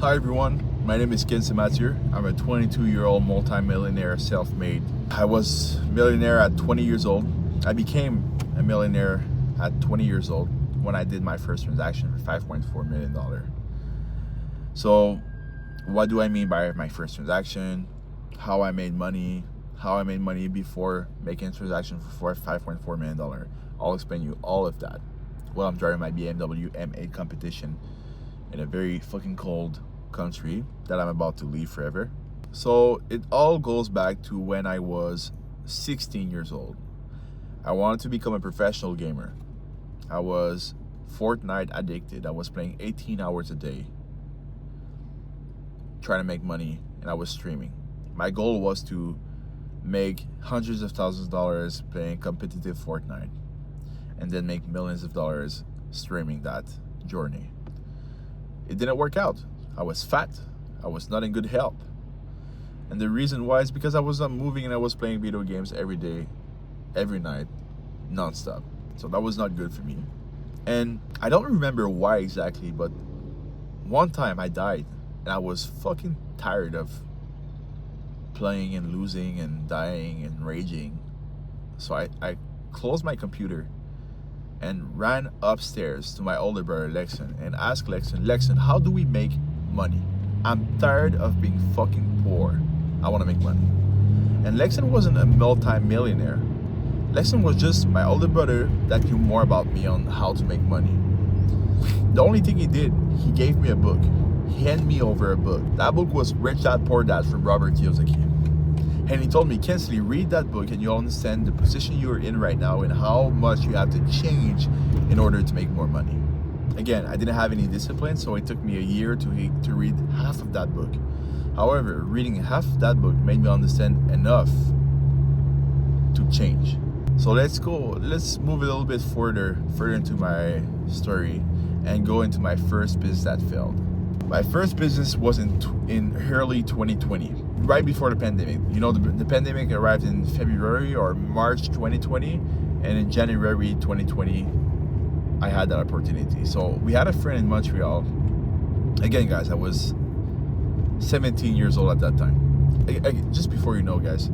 Hi everyone, my name is Ken Mathieu. I'm a 22-year-old multi-millionaire self-made. I was a millionaire at 20 years old. I became a millionaire at 20 years old when I did my first transaction for $5.4 million. So what do I mean by my first transaction? How I made money before making a transaction for $5.4 million. I'll explain you all of that while I'm driving my BMW M8 competition in a very fucking cold country that I'm about to leave forever. So it all goes back to when I was 16 years old. I wanted to become a professional gamer. I was Fortnite addicted. I was playing 18 hours a day trying to make money, and I was streaming. My goal was to make hundreds of thousands of dollars playing competitive Fortnite and then make millions of dollars streaming that journey. It didn't work out. I was fat. I was not in good health. And the reason why is because I was not moving and I was playing video games every day, every night, nonstop. So that was not good for me. And I don't remember why exactly, but one time I died and I was fucking tired of playing and losing and dying and raging. So I closed my computer and ran upstairs to my older brother Lexon and asked Lexon, how do we make money? I'm tired of being fucking poor. I want to make money. And Lexon wasn't a multi-millionaire. Lexon was just my older brother that knew more about me on how to make money. The only thing he did, he gave me a book. He handed me over a book. That book was Rich Dad Poor Dad from Robert Kiyosaki. And he told me, Kensley, read that book and you'll understand the position you're in right now and how much you have to change in order to make more money. Again, I didn't have any discipline, so it took me a year to read half of that book. However, reading half of that book made me understand enough to change. So let's move a little bit further into my story and go into my first business that failed. My first business was in early 2020, right before the pandemic. You know, the pandemic arrived in February or March 2020, and in January 2020, I had that opportunity. So we had a friend in Montreal. Again, guys, I was 17 years old at that time. Just before you know, guys,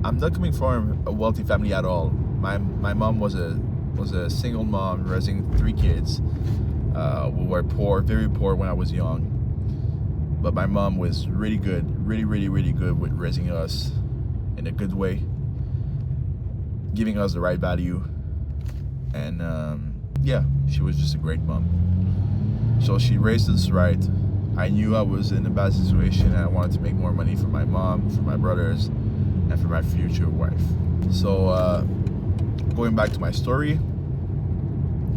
I'm not coming from a wealthy family at all. My mom was a single mom raising 3 kids. We were poor, very poor when I was young. But my mom was really good, really good with raising us in a good way, giving us the right value, and yeah, she was just a great mom. So she raised us right. I knew I was in a bad situation and I wanted to make more money for my mom, for my brothers, and for my future wife. So going back to my story,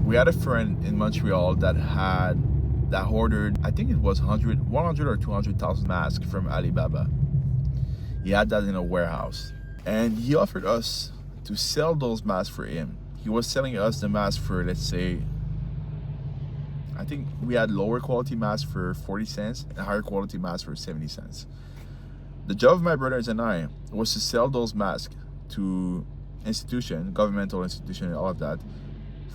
we had a friend in Montreal that ordered, I think it was 100 or 200,000 masks from Alibaba. He had that in a warehouse, and he offered us to sell those masks for him. He was selling us the mask for, let's say, I think we had lower quality masks for 40 cents and higher quality masks for 70 cents. The job of my brothers and I was to sell those masks to governmental institution and all of that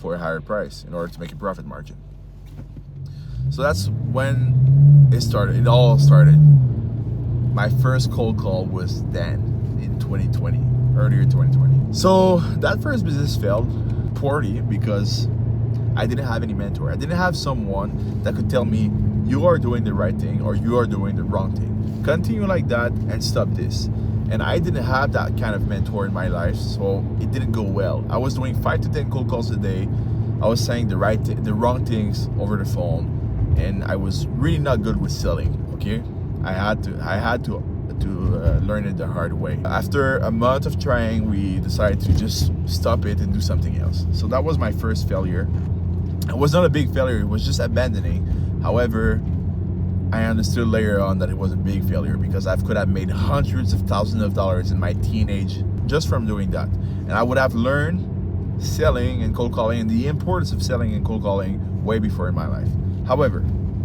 for a higher price in order to make a profit margin. So that's when it all started. My first cold call was then in 2020, earlier 2020. So that first business failed poorly because I didn't have any mentor. I didn't have someone that could tell me, you are doing the right thing or you are doing the wrong thing. Continue like that and stop this. And I didn't have that kind of mentor in my life, so it didn't go well. I was doing 5 to 10 cold calls a day. I was saying the wrong things over the phone, and I was really not good with selling. Okay, I had to learn it the hard way. After a month of trying, we decided to just stop it and do something else. So that was my first failure. It was not a big failure, it was just abandoning. However, I understood later on that it was a big failure because I could have made hundreds of thousands of dollars in my teenage just from doing that. And I would have learned selling and cold calling and the importance of selling and cold calling way before in my life. However,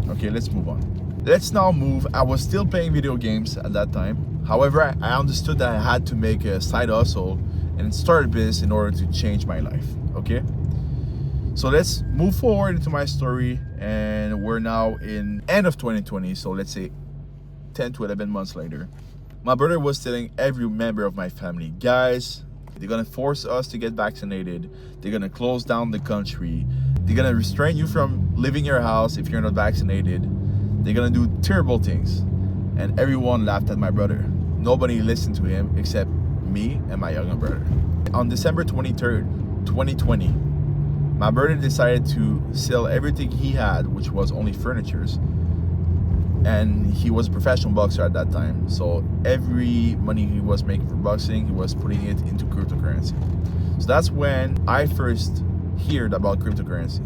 okay, let's move on. Let's now move. I was still playing video games at that time. However, I understood that I had to make a side hustle and start a business in order to change my life, okay? So let's move forward into my story, and we're now in end of 2020. So let's say 10 to 11 months later. My brother was telling every member of my family, guys, they're gonna force us to get vaccinated. They're gonna close down the country. They're gonna restrain you from leaving your house if you're not vaccinated. They're gonna do terrible things. And everyone laughed at my brother. Nobody listened to him except me and my younger brother. On December 23rd, 2020, my brother decided to sell everything he had, which was only furnitures. And he was a professional boxer at that time. So every money he was making for boxing, he was putting it into cryptocurrency. So that's when I first heard about cryptocurrency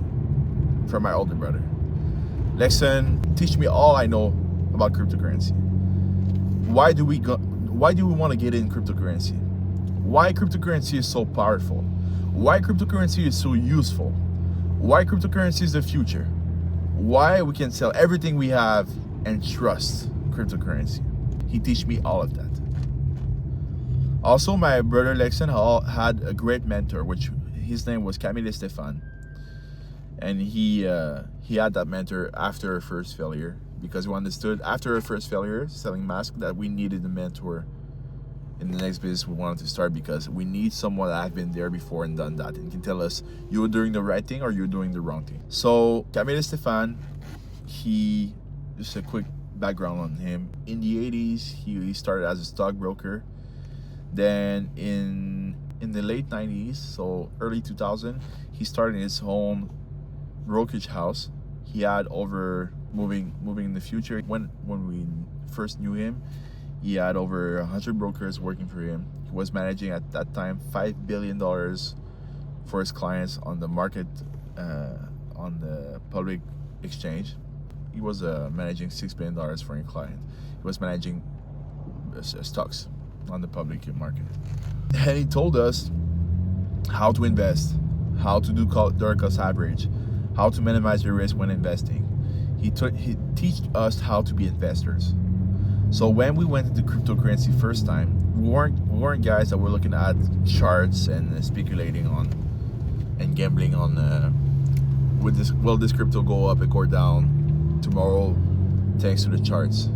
from my older brother. Lexon, teach me all I know about cryptocurrency. Why do we want to get in cryptocurrency? Why cryptocurrency is so powerful? Why cryptocurrency is so useful? Why cryptocurrency is the future? Why we can sell everything we have and trust cryptocurrency. He teach me all of that. Also, my brother Lexon had a great mentor, which his name was Camille Stefan. And he had that mentor after her first failure, because we understood after her first failure selling masks that we needed a mentor in the next business we wanted to start, because we need someone that has been there before and done that and can tell us you're doing the right thing or you're doing the wrong thing. So Camille Stefan, just a quick background on him. In the 80s, he started as a stockbroker. Then in the late 90s, so early 2000, he started his own brokerage house. He had over moving in the future. When we first knew him, he had over 100 brokers working for him. He was managing at that time $5 billion for his clients on the market, on the public exchange. He was managing $6 billion for a client. He was managing stocks on the public market. And he told us how to invest, how to do dollar cost average, how to minimize your risk when investing. He teach us how to be investors. So when we went into cryptocurrency first time, we weren't guys that were looking at charts and speculating on and gambling on will this crypto go up and go down tomorrow thanks to the charts.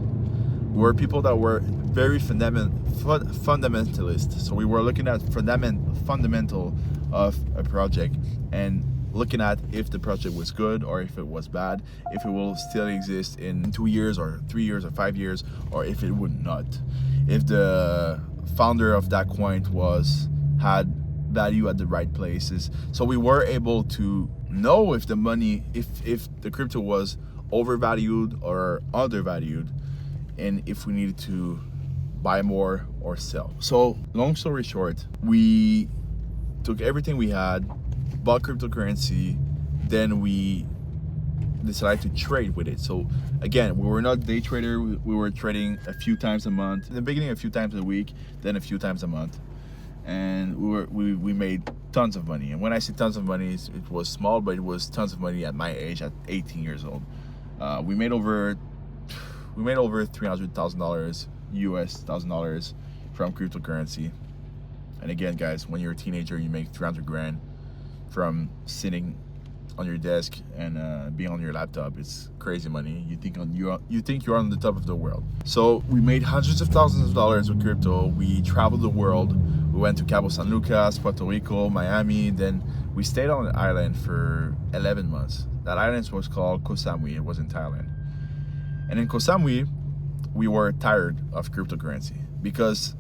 We were people that were very fundamentalist. So we were looking at fundamental of a project and looking at if the project was good or if it was bad, if it will still exist in 2 years or 3 years or 5 years, or if it would not. If the founder of that coin had value at the right places. So we were able to know if the money, if the crypto was overvalued or undervalued, and if we needed to buy more or sell. So long story short, we took everything we had, bought cryptocurrency, then we decided to trade with it. So again, we were not day trader. We were trading a few times a month. In the beginning, a few times a week, then a few times a month, and we made tons of money. And when I say tons of money, it was small, but it was tons of money at my age, at 18 years old. We made over $300,000 US from cryptocurrency. And again, guys, when you're a teenager, you make 300 grand from sitting on your desk and being on your laptop. It's crazy money. You think you're on the top of the world. So we made hundreds of thousands of dollars with crypto. We traveled the world. We went to Cabo San Lucas, Puerto Rico, Miami. Then we stayed on an island for 11 months. That island was called Koh Samui. It was in Thailand. And in Koh Samui, we were tired of cryptocurrency because,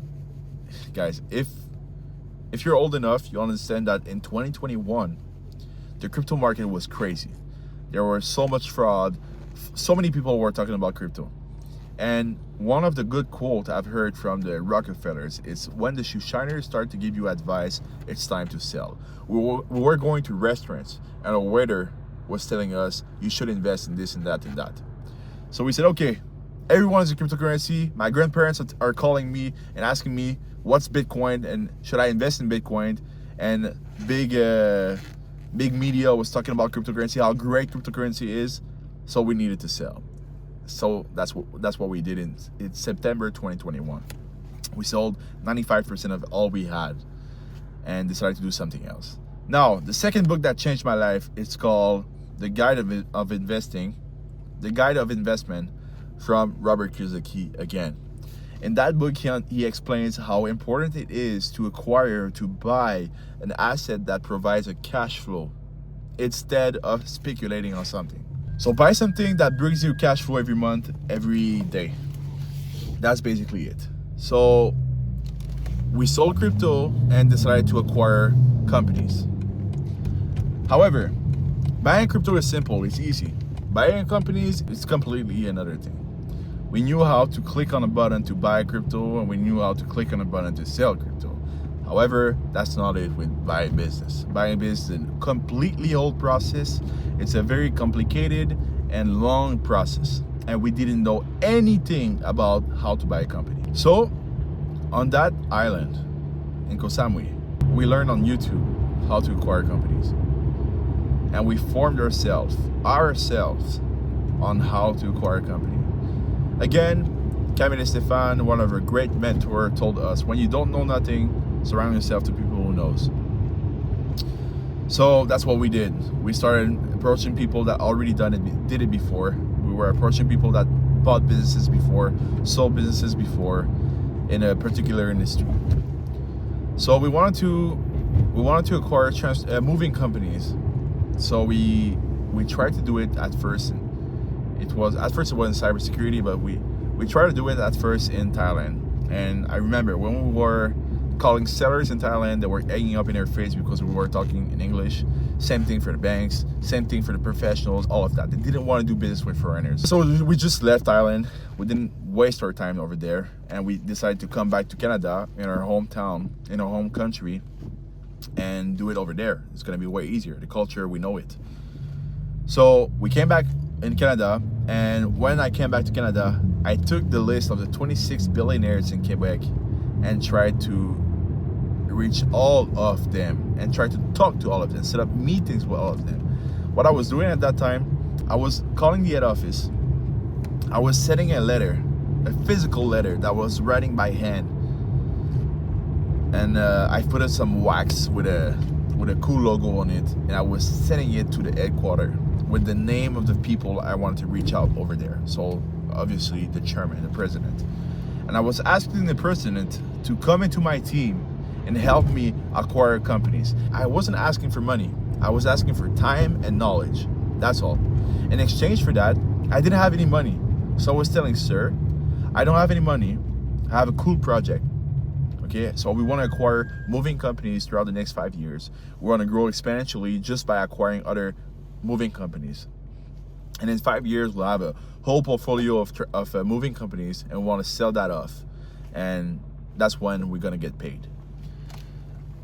guys, if you're old enough, you understand that in 2021, the crypto market was crazy. There was so much fraud. So many people were talking about crypto. And one of the good quotes I've heard from the Rockefellers is, when the shoe shiners start to give you advice, it's time to sell. We were going to restaurants and a waiter was telling us, you should invest in this and that and that. So we said, okay, everyone's in cryptocurrency. My grandparents are calling me and asking me, what's Bitcoin and should I invest in Bitcoin? And big media was talking about cryptocurrency, how great cryptocurrency is. So we needed to sell. So that's what we did in September 2021. We sold 95% of all we had and decided to do something else. Now, the second book that changed my life, it's called The Guide of Investing, The Guide of Investment, from Robert Kiyosaki again. In that book, he explains how important it is to acquire, to buy an asset that provides a cash flow instead of speculating on something. So buy something that brings you cash flow every month, every day. That's basically it. So we sold crypto and decided to acquire companies. However, buying crypto is simple, it's easy. Buying companies is completely another thing. We knew how to click on a button to buy crypto, and we knew how to click on a button to sell crypto. However, that's not it with buying business. Buying business is a completely old process. It's a very complicated and long process, and we didn't know anything about how to buy a company. So, on that island in Koh Samui, we learned on YouTube how to acquire companies. And we formed ourselves on how to acquire a company. Again, Camille Stefan, one of our great mentors, told us, when you don't know nothing, surround yourself to people who knows. So that's what we did. We started approaching people that already did it before. We were approaching people that bought businesses before, sold businesses before in a particular industry. So we wanted to acquire moving companies. So we tried to do it at first. It wasn't cybersecurity, but we tried to do it at first in Thailand. And I remember when we were calling sellers in Thailand, they were egging up in their face because we were talking in English. Same thing for the banks, same thing for the professionals, all of that. They didn't want to do business with foreigners. So we just left Thailand. We didn't waste our time over there, and we decided to come back to Canada, in our hometown, in our home country, and do it over there. It's going to be way easier. The culture, we know it. So we came back in Canada, and when I came back to Canada, I took the list of the 26 billionaires in Quebec and tried to reach all of them and try to talk to all of them, set up meetings with all of them. What I was doing at that time, I was calling the head office. I was sending a letter, a physical letter that I was writing by hand. And I put some wax with a cool logo on it, and I was sending it to the headquarters with the name of the people I wanted to reach out over there. So obviously the chairman, the president. And I was asking the president to come into my team and help me acquire companies. I wasn't asking for money. I was asking for time and knowledge. That's all. In exchange for that, I didn't have any money. So I was telling, sir, I don't have any money. I have a cool project. Okay, so we want to acquire moving companies throughout the next 5 years. We want to grow exponentially just by acquiring other moving companies. And in 5 years, we'll have a whole portfolio of moving companies, and we want to sell that off. And that's when we're going to get paid.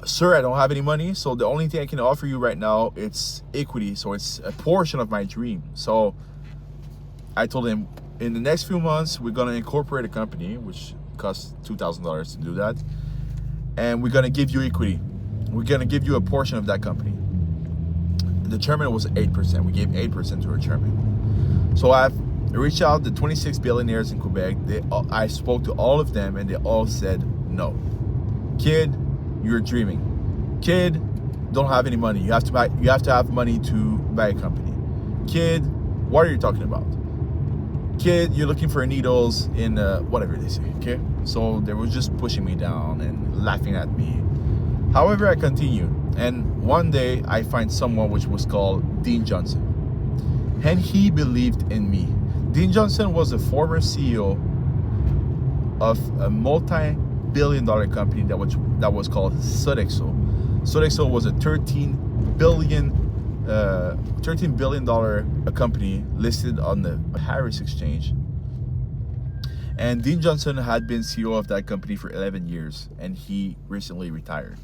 Sir, I don't have any money, so the only thing I can offer you right now, it's equity. So it's a portion of my dream. So I told him, in the next few months, we're going to incorporate a company, which costs $2,000 to do that. And we're going to give you equity. We're going to give you a portion of that company. The chairman was 8%. We gave 8% to our chairman. So I've reached out to 26 billionaires in Quebec. I spoke to all of them, and they all said no. Kid, you're dreaming. Kid, don't have any money. You have to have money to buy a company. Kid, what are you talking about? Kid, you're looking for needles in whatever they say. Okay, so they were just pushing me down and laughing at me. However, I continued, and one day I find someone which was called Dean Johnson, and he believed in me. Dean Johnson was a former CEO of a multi-billion-dollar company that was called Sodexo. Sodexo was a $13 billion company listed on the Paris Exchange. And Dean Johnson had been CEO of that company for 11 years, and he recently retired.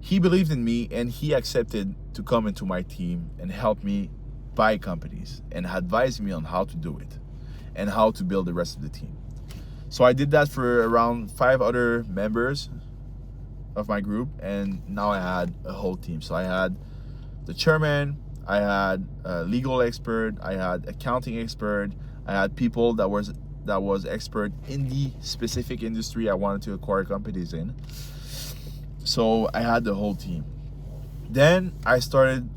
He believed in me, and he accepted to come into my team and help me buy companies and advise me on how to do it and how to build the rest of the team. So I did that for around 5 other members of my group, and now I had a whole team. So I had the chairman, I had a legal expert, I had accounting expert, I had people that was expert in the specific industry I wanted to acquire companies in. So I had the whole team. Then I started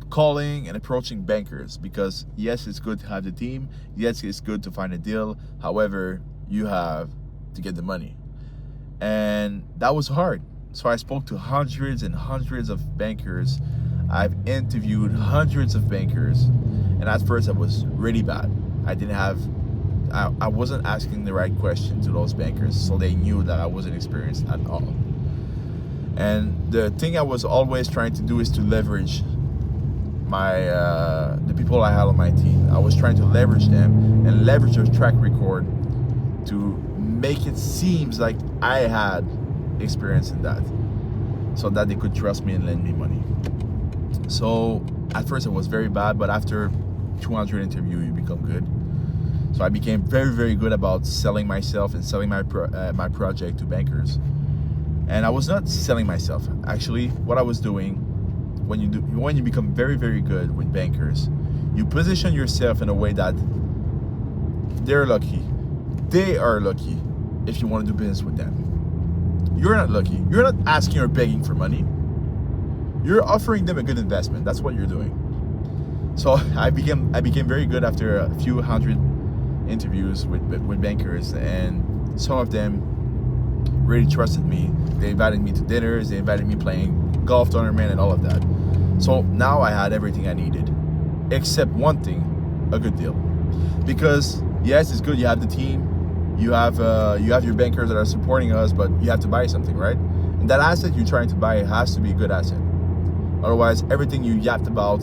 calling and approaching bankers because yes, it's good to have the team. Yes, it's good to find a deal. However, you have to get the money. And that was hard. So I spoke to hundreds and hundreds of bankers. I've interviewed hundreds of bankers. And at first I was really bad. I wasn't asking the right question to those bankers, so they knew that I wasn't experienced at all. And the thing I was always trying to do is to leverage the people I had on my team. I was trying to leverage them and leverage their track record to make it seem like I had experience in that, so that they could trust me and lend me money. So at first it was very bad, but after 200 interviews, you become good. So I became very, very good about selling myself and selling my project to bankers. And I was not selling myself. Actually, what I was doing, when you become very, very good with bankers, you position yourself in a way that they're lucky. They are lucky if you want to do business with them. You're not lucky. You're not asking or begging for money. You're offering them a good investment. That's what you're doing. So I became very good after a few hundred interviews with bankers, and some of them really trusted me. They invited me to dinners, they invited me playing golf tournament and all of that. So now I had everything I needed, except one thing, a good deal. Because yes, it's good, you have the team, you have your bankers that are supporting us, but you have to buy something, right? And that asset you're trying to buy has to be a good asset. Otherwise, everything you yapped about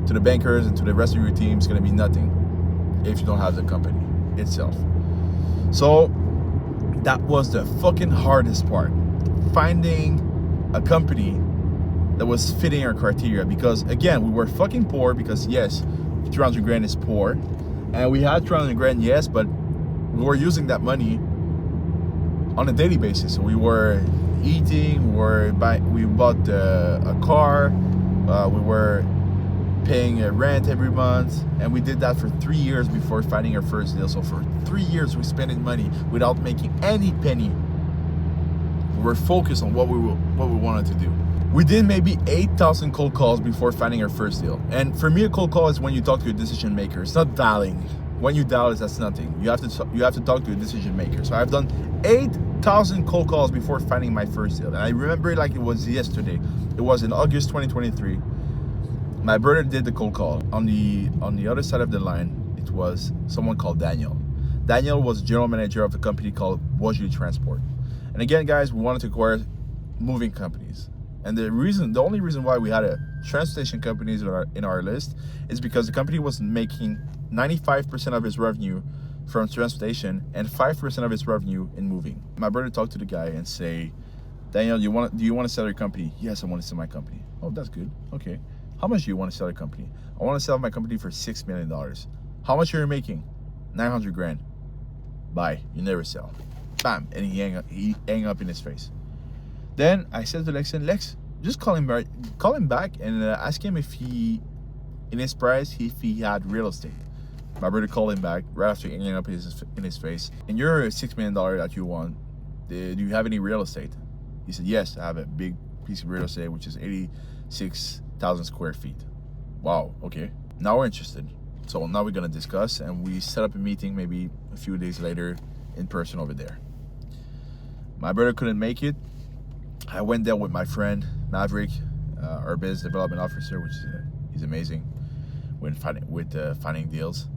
to the bankers and to the rest of your team is going to be nothing if you don't have the company itself. So that was the fucking hardest part, finding a company that was fitting our criteria. Because again, we were fucking poor, because yes, 300 grand is poor, and we had 300 grand, yes, but we were using that money on a daily basis. So we were eating, we bought a car, we were paying a rent every month, and we did that for 3 years before finding our first deal. So for 3 years we spent money without making any penny. We were focused on what we wanted to do. We did maybe 8,000 cold calls before finding our first deal. And for me, a cold call is when you talk to a decision maker. It's not dialing. When you dial, that's nothing. You have to talk to a decision maker. So I've done 8,000 cold calls before finding my first deal. And I remember it like it was yesterday. It was in August 2023. My brother did the cold call. On the other side of the line, it was someone called Daniel. Daniel was general manager of the company called Wajuli Transport. And again, guys, we wanted to acquire moving companies. And the only reason why we had a transportation companies in our list is because the company was making 95% of its revenue from transportation and 5% of its revenue in moving. My brother talked to the guy and say, Daniel, do you want to sell your company? Yes, I want to sell my company. Oh, that's good. Okay. How much do you want to sell your company? I want to sell my company for $6 million. How much are you making? 900 grand. Buy. You never sell. Bam. And he hang up in his face. Then I said to Lex, just call him back and ask him if he had real estate. My brother called him back right after hanging up in his face. And your $6 million that you want, do you have any real estate? He said, yes, I have a big piece of real estate, which is 86,000 square feet. Wow, okay. Now we're interested. So now we're gonna discuss, and we set up a meeting maybe a few days later in person over there. My brother couldn't make it. I went there with my friend Maverick, our business development officer, which he's amazing with finding deals.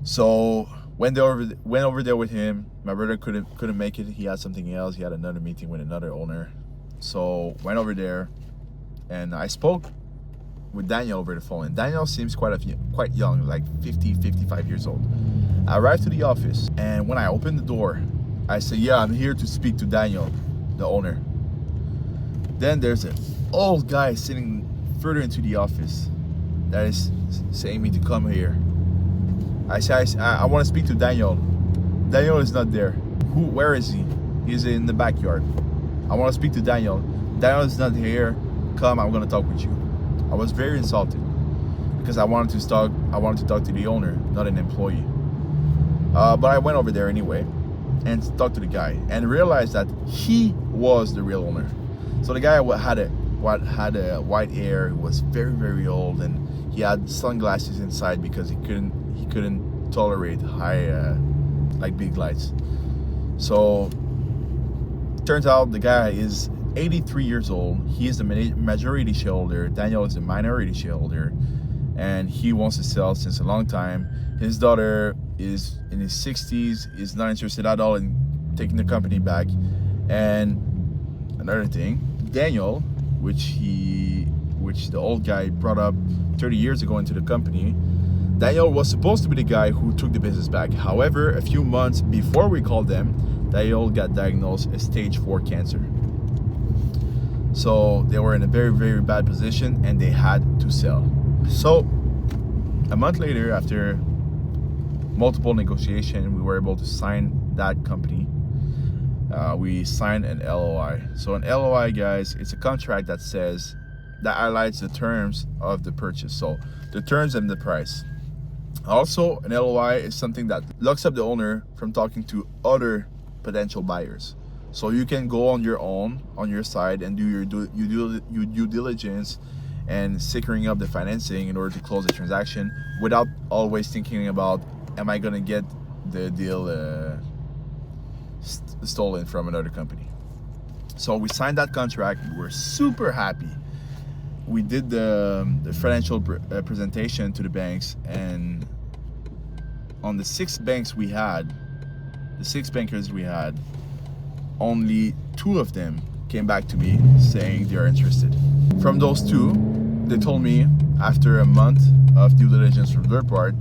So went over there with him. My brother couldn't make it. He had something else. He had another meeting with another owner. So went over there, and I spoke with Daniel over the phone. And Daniel seems quite young, like 50, 55 years old. I arrived to the office, and when I opened the door, I said, yeah, I'm here to speak to Daniel, the owner. Then there's an old guy sitting further into the office that is saying me to come here. I said, I want to speak to Daniel. Daniel is not there. Where is he? He's in the backyard. I want to speak to Daniel. Daniel is not here. Come, I'm going to talk with you. I was very insulted because I wanted to talk to the owner, not an employee. But I went over there anyway and talked to the guy and realized that he was the real owner. So the guy had a what had a white hair. He was very, very old, and he had sunglasses inside because he couldn't tolerate high like big lights. So turns out the guy is 83 years old. He is the majority shareholder. Daniel is the minority shareholder, and he wants to sell since a long time. His daughter is in his 60s, is not interested at all in taking the company back. And another thing, Daniel, which the old guy brought up 30 years ago into the company, Daniel was supposed to be the guy who took the business back. However, a few months before we called them, Daniel got diagnosed as stage 4 cancer. So they were in a very, very bad position, and they had to sell. So a month later, after multiple negotiation, we were able to sign that company. We signed an LOI. So an LOI, guys, it's a contract that highlights the terms of the purchase. So the terms and the price. Also, an LOI is something that locks up the owner from talking to other potential buyers. So you can go on your own, on your side, and do your due diligence and securing up the financing in order to close the transaction without always thinking about, am I going to get the deal stolen from another company? So we signed that contract. We were super happy. We did the financial presentation to the banks, and on the 6 bankers we had, only 2 of them came back to me saying they are interested. From those 2, they told me after a month of due diligence from their part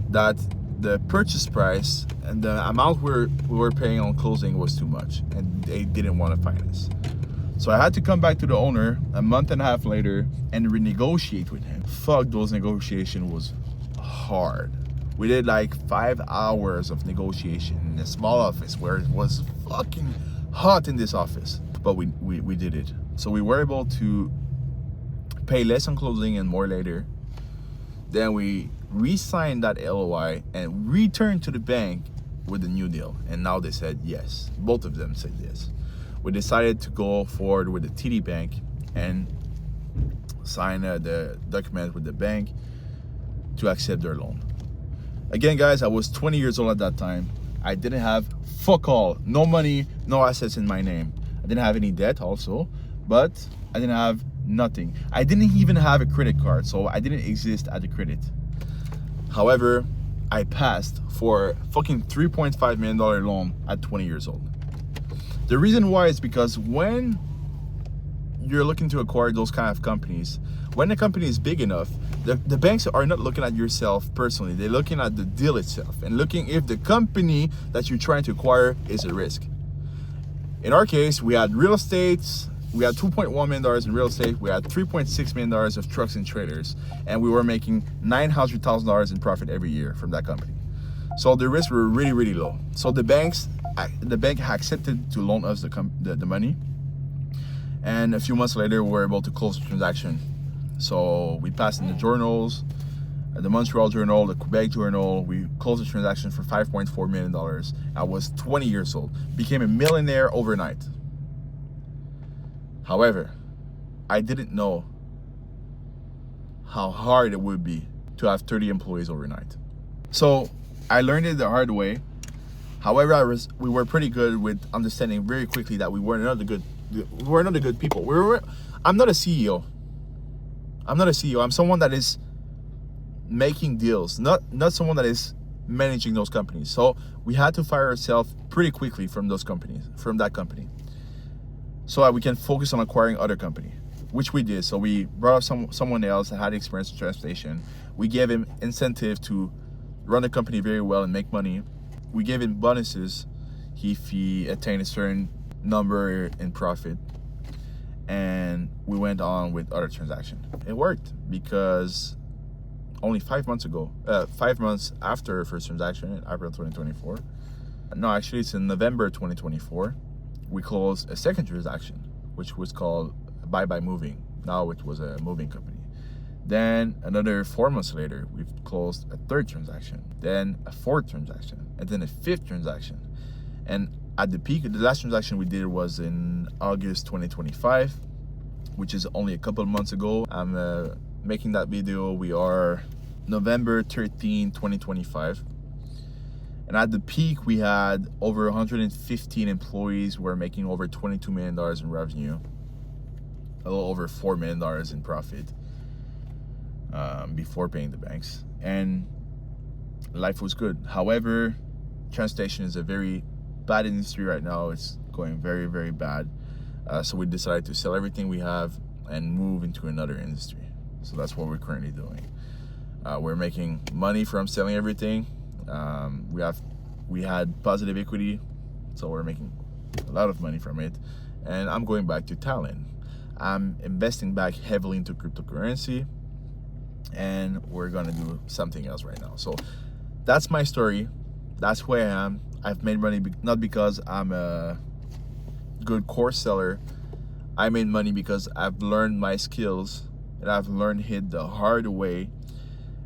that the purchase price and the amount we were paying on closing was too much, and they didn't want to finance. So I had to come back to the owner a month and a half later and renegotiate with him. Fuck, those negotiations was hard. We did like 5 hours of negotiation in a small office where it was fucking hot in this office. But we did it. So we were able to pay less on closing and more later. Then we re-signed that LOI and returned to the bank with a new deal. And now they said yes. Both of them said yes. We decided to go forward with the TD Bank and sign the document with the bank to accept their loan. Again, guys, I was 20 years old at that time. I didn't have fuck all, no money, no assets in my name. I didn't have any debt also, but I didn't have nothing. I didn't even have a credit card, so I didn't exist at the credit. However, I passed for a fucking $3.5 million loan at 20 years old. The reason why is because when you're looking to acquire those kind of companies, when the company is big enough, the banks are not looking at yourself personally. They're looking at the deal itself and looking if the company that you're trying to acquire is a risk. In our case, we had real estate. We had $2.1 million in real estate. We had $3.6 million of trucks and trailers, and we were making $900,000 in profit every year from that company. So the risks were really, really low. So the bank accepted to loan us the money, and a few months later, we were able to close the transaction. So we passed in the journals, the Montreal Journal, the Quebec Journal. We closed the transaction for $5.4 million. I was 20 years old, became a millionaire overnight. However, I didn't know how hard it would be to have 30 employees overnight. So I learned it the hard way. However, we were pretty good with understanding very quickly that we were not the good people. I'm not a CEO. I'm someone that is making deals, not someone that is managing those companies. So we had to fire ourselves pretty quickly from that company, so that we can focus on acquiring other company, which we did. So we brought up someone else that had experience in transportation. We gave him incentive to run the company very well and make money. We gave him bonuses if he attained a certain number in profit. And we went on with other transactions. It worked because only 5 months after first transaction in April 2024, no, actually it's in November 2024, we closed a second transaction, which was called Bye Bye Moving. Now it was a moving company. Then another 4 months later, we've closed a third transaction, then a fourth transaction, and then a fifth transaction. And at the peak, the last transaction we did was in August 2025. which is only a couple of months ago. I'm making that video. We are November 13, 2025. And at the peak, we had over 115 employees who were making over $22 million in revenue, a little over $4 million in profit before paying the banks. And life was good. However, transportation is a very bad industry right now. It's going very, very bad. So we decided to sell everything we have and move into another industry. So that's what we're currently doing. We're making money from selling everything. We had positive equity, so we're making a lot of money from it. And I'm going back to Thailand. I'm investing back heavily into cryptocurrency, and we're gonna do something else right now. So that's my story. That's where I am. I've made money not because I'm a good course seller. I made money because I've learned my skills, and I've learned it the hard way,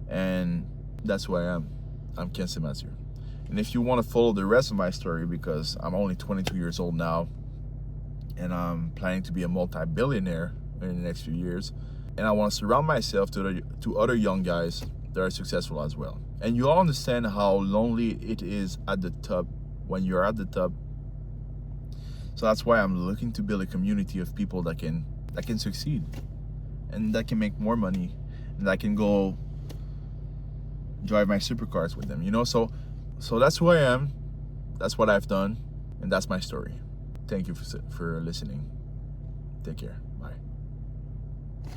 and that's who I am. I'm Ken Mathieu. And if you want to follow the rest of my story, because I'm only 22 years old now, and I'm planning to be a multi-billionaire in the next few years, and I want to surround myself to other young guys that are successful as well. And you all understand how lonely it is at the top when you're at the top. So that's why I'm looking to build a community of people that can succeed, and that can make more money, and that can go drive my supercars with them, you know. So that's who I am, that's what I've done, and that's my story. Thank you for listening. Take care.